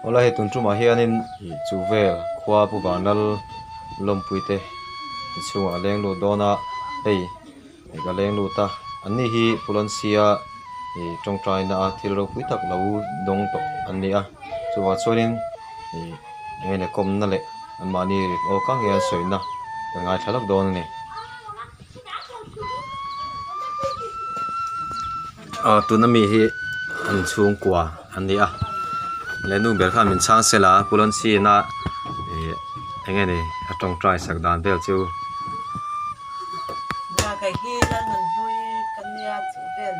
ola he tun tuma hianin chu vel khwa pu banal lompuite chunga leng lu dona ei ga leng lu ta anni hi pulansia tongtrai na thil ro pui tak lo dong to anni a chuwa chuanin ngene kom na le an mani o ka nge soina ngai thalak don ni tunami hi an chung kwa anni a lenu ber khan min chang sela pulansi na engene atong try sak dan bel chu na kai hi lan man hui kanya chu vel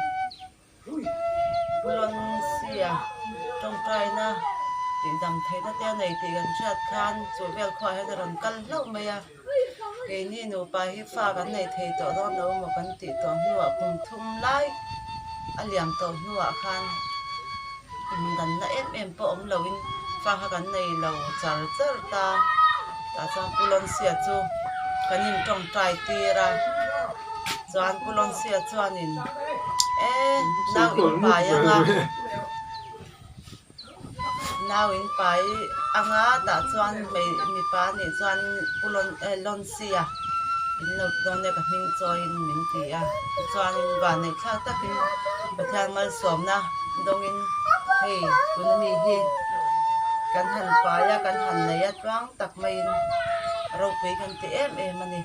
bulon sia trong trai na ti dam thai na te nei ti gan chat khan chu vel khwa he ron kal lo me ya ke ni no pa hi fa kan nei thei to do no mo kan ti to nuwa kum thum lai aliam to nuwa khan dan na em po om loin fa ha kan nei lo char char ta cha bulon sia chu kanin trong trai ti ra chuan pulon sia chuanin nau in pai anga nau in pai anga ta chuan mi pa ni chuan pulon lon sia in lo don ne ka hming choin min ti a chuan in van nei thla takin pathian mal som na dongin hei tunami hi kan han pa ya kan han nei atwang tak mai ro pe kan ti em ani